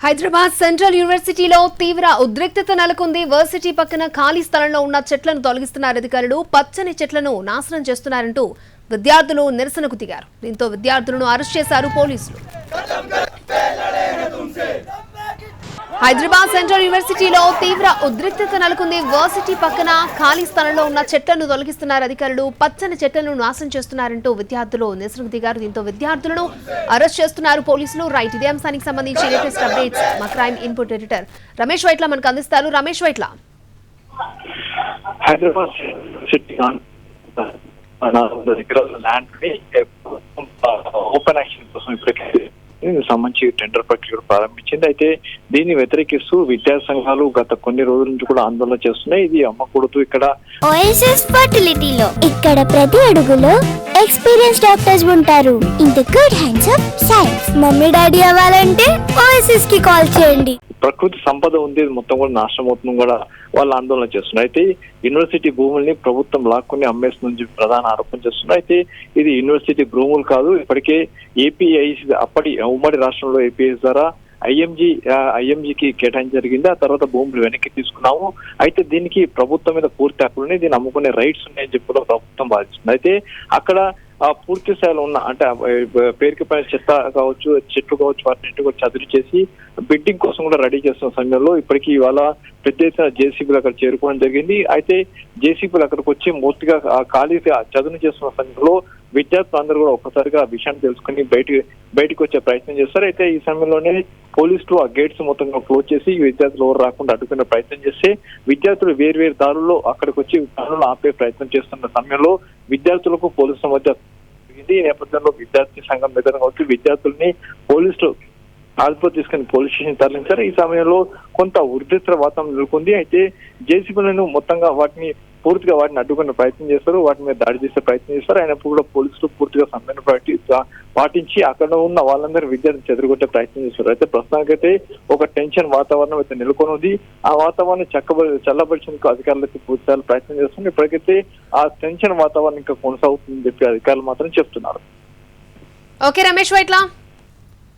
Hyderabad central యూనివర్సిటీలో తీవ్ర ఉద్రిక్తత నెలకొంది. వర్సిటీ పక్కన ఖాళీ స్థలంలో ఉన్న చెట్లను తొలగిస్తున్నారు అధికారులు. పచ్చని చెట్లను నాశనం చేస్తున్నారంటూ విద్యార్థులు నిరసనకు దిగారు. దీంతో విద్యార్థులను అరెస్ట్ చేశారు పోలీసులు. హైదరాబాద్ సెంట్రల్ యూనివర్సిటీలో తీవ్ర ఉద్రిక్తత నెలకొంది. వర్సిటీ పక్కన ఖాళీ స్థలంలో ఉన్న చెట్లను తొలగిస్తున్నారు అధికారులు. పచ్చని చెట్లను నాశనం చేస్తున్నారంటూ విద్యార్థులు నిరసనకు దిగారు. దీంతో విద్యార్థులను అరెస్ట్ చేస్తున్నారు పోలీసులు. రైట్, ఇదే అంశానికి సంబంధించి లేటెస్ట్ అప్డేట్స్ మా crime input editor Ramesh Vaitla మనకు అందిస్తారు. Ramesh Vaitla, Hyderabad city open action కోసం ఇప్పటికే సంబంధించి టెండర్ ప్రక్రియ ప్రారంభించింది. అయితే దీన్ని వ్యతిరేకిస్తూ విద్యా సంఘాలు గత కొన్ని రోజుల నుంచి కూడా ఆందోళన చేస్తున్నాయి. ఇది అమ్మకూడదు. ఇక్కడ ఓఎస్ఎస్ ఫర్టిలిటీలో ఇక్కడ ప్రతి అడుగులో ఎక్స్పీరియన్స్ డాక్టర్స్ ఉంటారు. In the good hands of science. Mummy daddy అవ్వాలంటే ఓఎస్ఎస్ కి కాల్ చేయండి. ప్రకృతి సంపద ఉంది, మొత్తం కూడా నాశనం అవుతుంది కూడా వాళ్ళు ఆందోళన చేస్తున్నారు. అయితే యూనివర్సిటీ భూముల్ని ప్రభుత్వం లాక్కుని అమ్మేస్తుందని ప్రధాన ఆరోపణ చేస్తున్నారు. అయితే ఇది యూనివర్సిటీ భూములు కాదు. ఇప్పటికే ఏపీఐసి అప్పటి ఉమ్మడి రాష్ట్రంలో ఏపీఐసి ద్వారా ఐఎంజీకి కేటాయించడం జరిగింది. ఆ తర్వాత భూములు వెనక్కి తీసుకున్నాము. అయితే దీనికి ప్రభుత్వం మీద పూర్తి హక్కులున్నాయి, దీన్ని అమ్ముకునే రైట్స్ ఉన్నాయని చెప్పి కూడా ప్రభుత్వం భావిస్తుంది. అయితే అక్కడ పూర్తి స్థాయిలో ఉన్న అంటే పేరుకి పైన చెత్త కావచ్చు, చెట్లు కావచ్చు, వాటిని ఇంటికి చదువు చేసి బిడ్డింగ్ కోసం కూడా రెడీ చేస్తున్న సమయంలో ఇప్పటికీ ఇవాళ పెద్ద ఎత్తున జేసీబీలు అక్కడ చేరుకోవడం జరిగింది. అయితే జేసీబీలు అక్కడికి వచ్చి పూర్తిగా ఖాళీ చదువు చేస్తున్న సమయంలో విద్యార్థులు అందరూ కూడా ఒక్కసారిగా ఆ విషయాన్ని తెలుసుకుని బయటకు వచ్చే ప్రయత్నం చేస్తారు. అయితే ఈ సమయంలోనే పోలీసులు ఆ గేట్స్ మొత్తంగా క్లోజ్ చేసి విద్యార్థులు ఎవరు రాకుండా అడ్డుకునే ప్రయత్నం చేస్తే విద్యార్థులు వేరు దారుల్లో అక్కడికి వచ్చి పనులు ఆపే ప్రయత్నం చేస్తున్న సమయంలో విద్యార్థులకు పోలీసుల మధ్య జరిగింది. ఈ నేపథ్యంలో విద్యార్థి సంఘం దగ్గర వచ్చి విద్యార్థుల్ని పోలీసులు అదుపులో తీసుకుని పోలీస్ స్టేషన్ తరలించారు. ఈ సమయంలో కొంత ఉద్రిక్త వాతావరణం నెలకొంది. అయితే జేసీబీలను మొత్తంగా పూర్తిగా వాటిని అడ్డుకునే ప్రయత్నం చేస్తారు, వాటి మీద దాడి చేసే ప్రయత్నం చేస్తారు. అయినప్పుడు కూడా పోలీసులు పూర్తిగా సమన్వయం పాటించి అక్కడ ఉన్న వాళ్ళందరూ విద్యార్థులు చెదరగొట్టే ప్రయత్నం చేస్తారు. అయితే ప్రస్తుతానికైతే ఒక టెన్షన్ వాతావరణం అయితే నెలకొని ఉంది. ఆ వాతావరణం చల్లబరిచేందుకు అధికారులు అయితే పూర్తిగా ప్రయత్నం చేస్తున్నారు. ఇప్పటికైతే ఆ టెన్షన్ వాతావరణం ఇంకా కొనసాగుతుందని చెప్పి అధికారులు మాత్రం చెప్తున్నారు. ఓకే రమేష్ వైట్ల.